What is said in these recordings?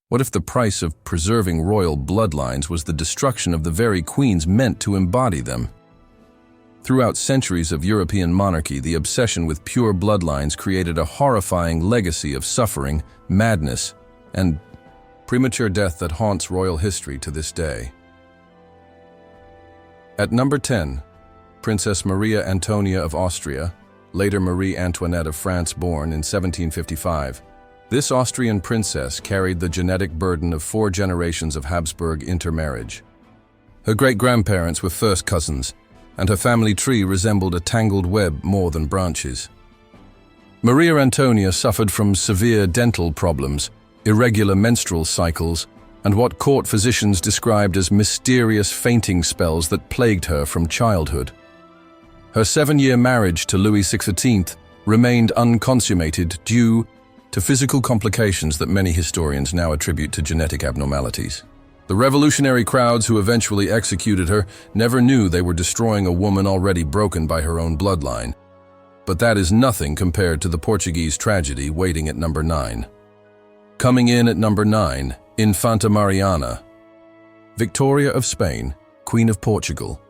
What if the price of preserving royal bloodlines was the destruction of the very queens meant to embody them? Throughout centuries of European monarchy, the obsession with pure bloodlines created a horrifying legacy of suffering, madness, and premature death that haunts royal history to this day. At number 10, Princess Maria Antonia of Austria, later Marie Antoinette of France, born in 1755. This Austrian princess carried the genetic burden of 4 generations of Habsburg intermarriage. Her great-grandparents were first cousins, and her family tree resembled a tangled web more than branches. Maria Antonia suffered from severe dental problems, irregular menstrual cycles, and what court physicians described as mysterious fainting spells that plagued her from childhood. Her 7-year marriage to Louis XVI remained unconsummated due to physical complications that many historians now attribute to genetic abnormalities. The revolutionary crowds who eventually executed her never knew they were destroying a woman already broken by her own bloodline. But that is nothing compared to the Portuguese tragedy waiting at number 9. Coming in at number 9, Infanta Mariana. Victoria of Spain, Queen of Portugal.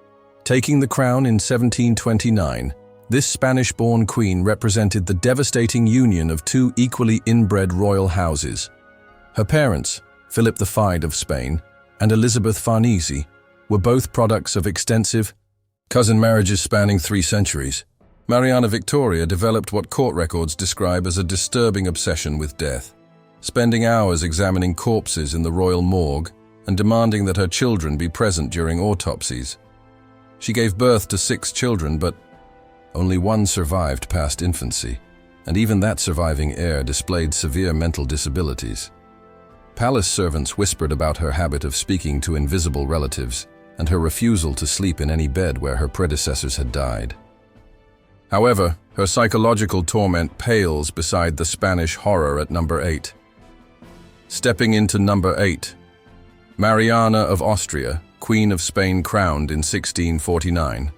Taking the crown in 1729, this Spanish-born queen represented the devastating union of 2 equally inbred royal houses. Her parents, Philip V of Spain and Elizabeth Farnese, were both products of extensive cousin marriages spanning 3 centuries. Mariana Victoria developed what court records describe as a disturbing obsession with death, spending hours examining corpses in the royal morgue and demanding that her children be present during autopsies. She gave birth to 6 children, but only 1 survived past infancy, and even that surviving heir displayed severe mental disabilities. Palace servants whispered about her habit of speaking to invisible relatives and her refusal to sleep in any bed where her predecessors had died. However, her psychological torment pales beside the Spanish horror at number 8. Stepping into number 8, Mariana of Austria, Queen of Spain, crowned in 1649.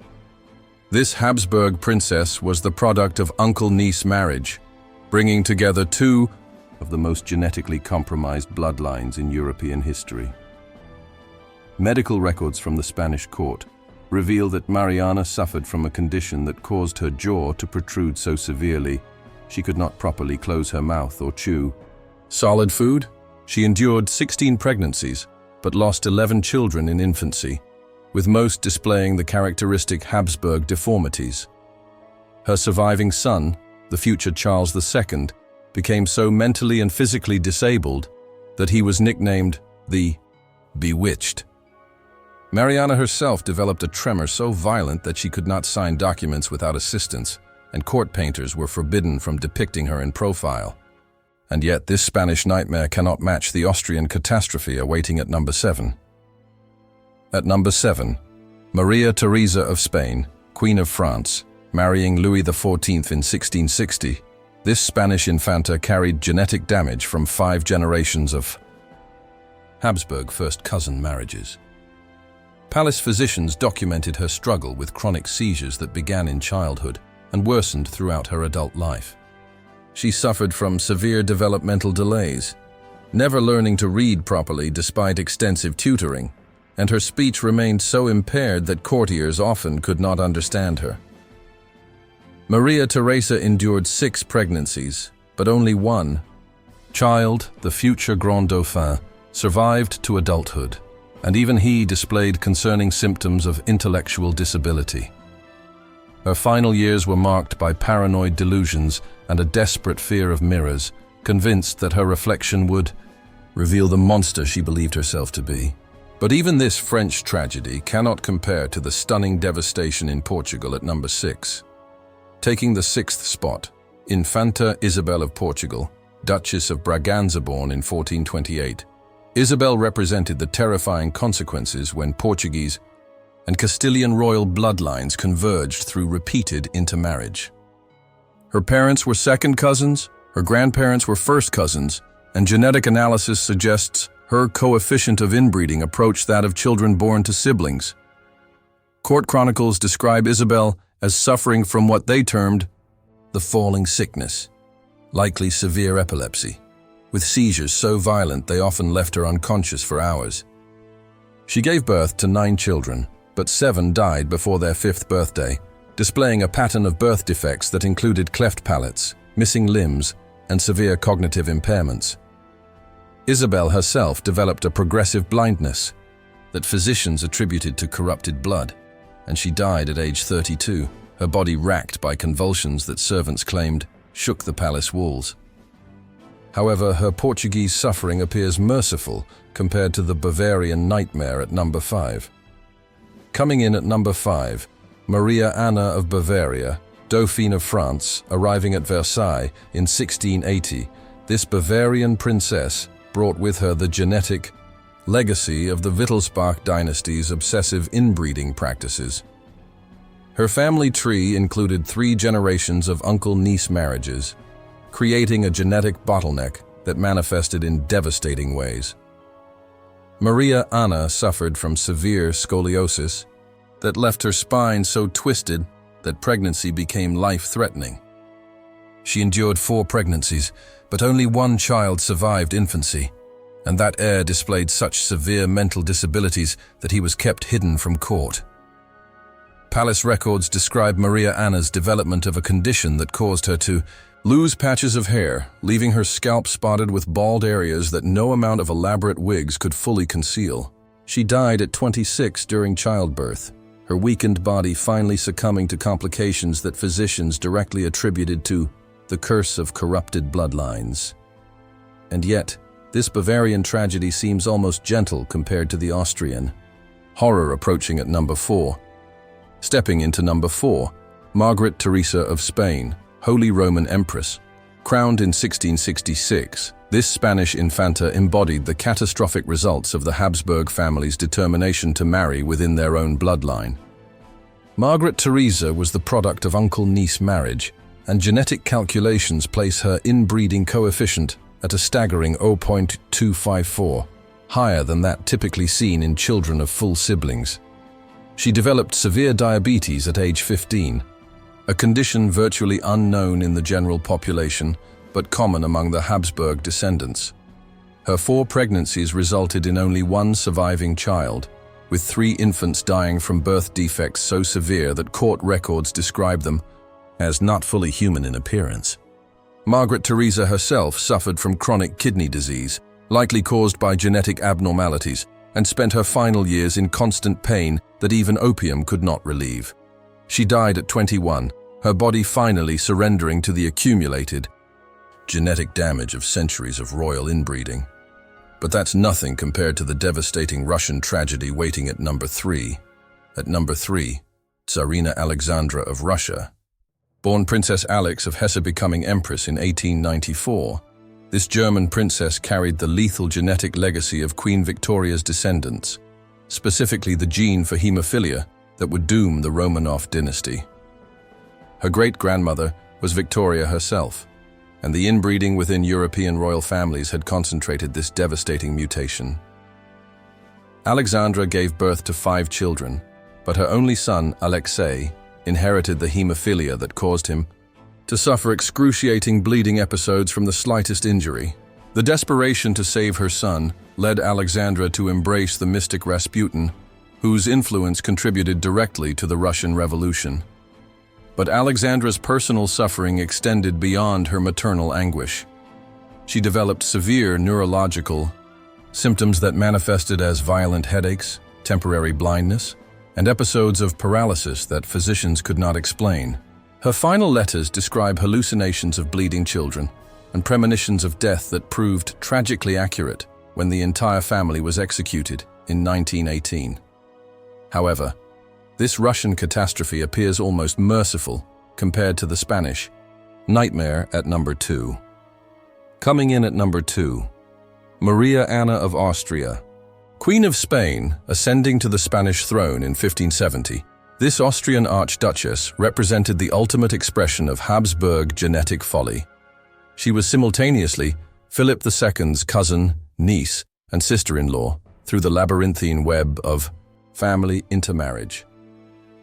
This Habsburg princess was the product of uncle-niece marriage, bringing together 2 of the most genetically compromised bloodlines in European history. Medical records from the Spanish court reveal that Mariana suffered from a condition that caused her jaw to protrude so severely she could not properly close her mouth or chew. Solid food? She endured 16 pregnancies, but lost 11 children in infancy, with most displaying the characteristic Habsburg deformities. Her surviving son, the future Charles II, became so mentally and physically disabled that he was nicknamed the Bewitched. Mariana herself developed a tremor so violent that she could not sign documents without assistance, and court painters were forbidden from depicting her in profile. And yet this Spanish nightmare cannot match the Austrian catastrophe awaiting at number 7. At number 7, Maria Theresa of Spain, Queen of France, marrying Louis XIV in 1660, this Spanish infanta carried genetic damage from 5 generations of Habsburg first cousin marriages. Palace physicians documented her struggle with chronic seizures that began in childhood and worsened throughout her adult life. She suffered from severe developmental delays, never learning to read properly despite extensive tutoring, and her speech remained so impaired that courtiers often could not understand her. Maria Theresa endured 6 pregnancies, but only 1 child, the future Grand Dauphin, survived to adulthood, and even he displayed concerning symptoms of intellectual disability. Her final years were marked by paranoid delusions and a desperate fear of mirrors, convinced that her reflection would reveal the monster she believed herself to be. But even this French tragedy cannot compare to the stunning devastation in Portugal at number 6. Taking the 6th spot, Infanta Isabel of Portugal, Duchess of Braganza, born in 1428. Isabel represented the terrifying consequences when Portuguese and Castilian royal bloodlines converged through repeated intermarriage. Her parents were second cousins, her grandparents were first cousins, and genetic analysis suggests her coefficient of inbreeding approached that of children born to siblings. Court chronicles describe Isabel as suffering from what they termed the falling sickness, likely severe epilepsy. with seizures so violent they often left her unconscious for hours. She gave birth to 9 children, but 7 died before their 5th birthday, displaying a pattern of birth defects that included cleft palates, missing limbs, and severe cognitive impairments. Isabel herself developed a progressive blindness that physicians attributed to corrupted blood, and she died at age 32, her body racked by convulsions that servants claimed shook the palace walls. However, her Portuguese suffering appears merciful compared to the Bavarian nightmare at number 5. Coming in at number 5, Maria Anna of Bavaria, Dauphine of France, arriving at Versailles in 1680, this Bavarian princess brought with her the genetic legacy of the Wittelsbach dynasty's obsessive inbreeding practices. Her family tree included 3 generations of uncle-niece marriages, creating a genetic bottleneck that manifested in devastating ways. Maria Anna suffered from severe scoliosis that left her spine so twisted that pregnancy became life-threatening. She endured 4 pregnancies, but only 1 child survived infancy, and that heir displayed such severe mental disabilities that he was kept hidden from court. Palace records describe Maria Anna's development of a condition that caused her to lose patches of hair, leaving her scalp spotted with bald areas that no amount of elaborate wigs could fully conceal. She died at 26 during childbirth, her weakened body finally succumbing to complications that physicians directly attributed to the curse of corrupted bloodlines. And yet, this Bavarian tragedy seems almost gentle compared to the Austrian. Horror approaching at number 4. Stepping into number 4, Margaret Teresa of Spain, Holy Roman Empress. Crowned in 1666, this Spanish infanta embodied the catastrophic results of the Habsburg family's determination to marry within their own bloodline. Margaret Teresa was the product of uncle-niece marriage, and genetic calculations place her inbreeding coefficient at a staggering 0.254, higher than that typically seen in children of full siblings. She developed severe diabetes at age 15, a condition virtually unknown in the general population, but common among the Habsburg descendants. Her 4 pregnancies resulted in only 1 surviving child, with 3 infants dying from birth defects so severe that court records describe them as not fully human in appearance. Margaret Teresa herself suffered from chronic kidney disease, likely caused by genetic abnormalities, and spent her final years in constant pain that even opium could not relieve. She died at 21, her body finally surrendering to the accumulated genetic damage of centuries of royal inbreeding. But that's nothing compared to the devastating Russian tragedy waiting at number 3. At number 3, Tsarina Alexandra of Russia. Born Princess Alex of Hesse becoming empress in 1894, this German princess carried the lethal genetic legacy of Queen Victoria's descendants, specifically the gene for hemophilia that would doom the Romanov dynasty. Her great-grandmother was Victoria herself, and the inbreeding within European royal families had concentrated this devastating mutation. Alexandra gave birth to 5 children, but her only son, Alexei, inherited the hemophilia that caused him to suffer excruciating bleeding episodes from the slightest injury. The desperation to save her son led Alexandra to embrace the mystic Rasputin, whose influence contributed directly to the Russian Revolution. But Alexandra's personal suffering extended beyond her maternal anguish. She developed severe neurological symptoms that manifested as violent headaches, temporary blindness, and episodes of paralysis that physicians could not explain. Her final letters describe hallucinations of bleeding children and premonitions of death that proved tragically accurate when the entire family was executed in 1918. However, this Russian catastrophe appears almost merciful compared to the Spanish nightmare at number 2. Coming in at number 2, Maria Anna of Austria. Queen of Spain, ascending to the Spanish throne in 1570, this Austrian archduchess represented the ultimate expression of Habsburg genetic folly. She was simultaneously Philip II's cousin, niece, and sister-in-law through the labyrinthine web of family intermarriage.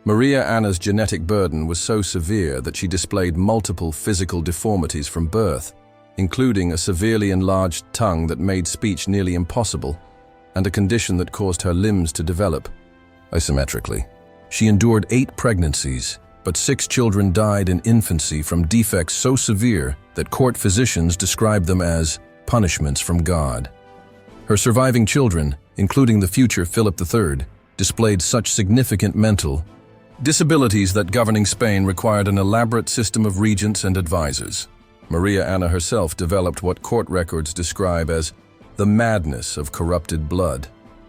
Maria Anna's genetic burden was so severe that she displayed multiple physical deformities from birth, including a severely enlarged tongue that made speech nearly impossible, and a condition that caused her limbs to develop asymmetrically. She endured 8 pregnancies, but 6 children died in infancy from defects so severe that court physicians described them as punishments from God. Her surviving children, including the future Philip III, displayed such significant mental disabilities that governing Spain required an elaborate system of regents and advisors. Maria Anna herself developed what court records describe as the madness of corrupted blood,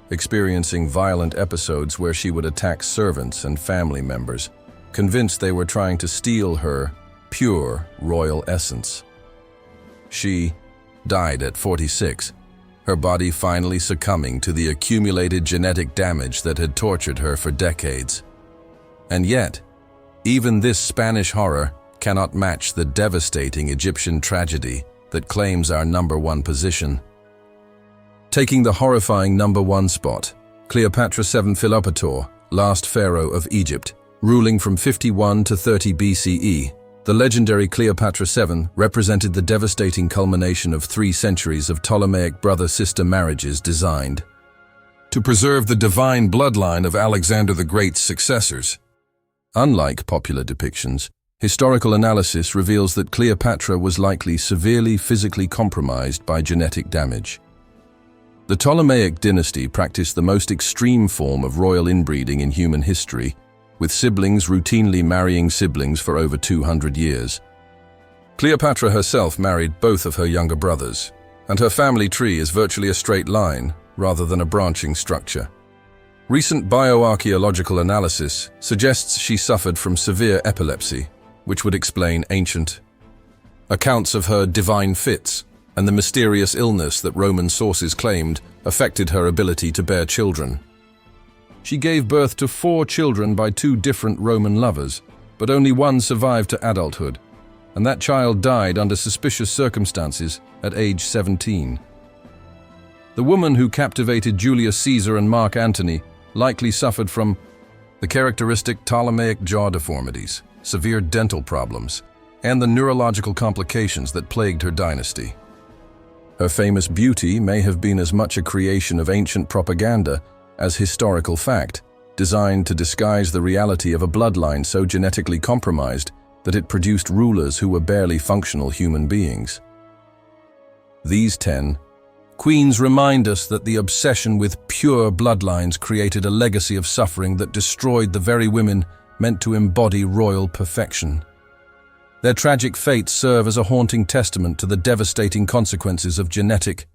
experiencing violent episodes where she would attack servants and family members, convinced they were trying to steal her pure royal essence. She died at 46, her body finally succumbing to the accumulated genetic damage that had tortured her for decades. And yet, even this Spanish horror cannot match the devastating Egyptian tragedy that claims our #1 position. Taking the horrifying #1 spot, Cleopatra VII Philopator, last pharaoh of Egypt, ruling from 51 to 30 BCE, the legendary Cleopatra VII represented the devastating culmination of 3 centuries of Ptolemaic brother-sister marriages designed to preserve the divine bloodline of Alexander the Great's successors. Unlike popular depictions, historical analysis reveals that Cleopatra was likely severely physically compromised by genetic damage. The Ptolemaic dynasty practiced the most extreme form of royal inbreeding in human history, with siblings routinely marrying siblings for over 200 years. Cleopatra herself married both of her younger brothers, and her family tree is virtually a straight line rather than a branching structure. Recent bioarchaeological analysis suggests she suffered from severe epilepsy, which would explain ancient accounts of her divine fits and the mysterious illness that Roman sources claimed affected her ability to bear children. She gave birth to 4 children by 2 different Roman lovers, but only one survived to adulthood, and that child died under suspicious circumstances at age 17. The woman who captivated Julius Caesar and Mark Antony likely suffered from the characteristic Ptolemaic jaw deformities, severe dental problems, and the neurological complications that plagued her dynasty. Her famous beauty may have been as much a creation of ancient propaganda as historical fact, designed to disguise the reality of a bloodline so genetically compromised that it produced rulers who were barely functional human beings. These 10 queens remind us that the obsession with pure bloodlines created a legacy of suffering that destroyed the very women meant to embody royal perfection. Their tragic fates serve as a haunting testament to the devastating consequences of genetic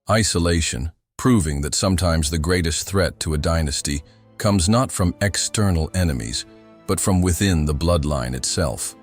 isolation, proving that sometimes the greatest threat to a dynasty comes not from external enemies, but from within the bloodline itself.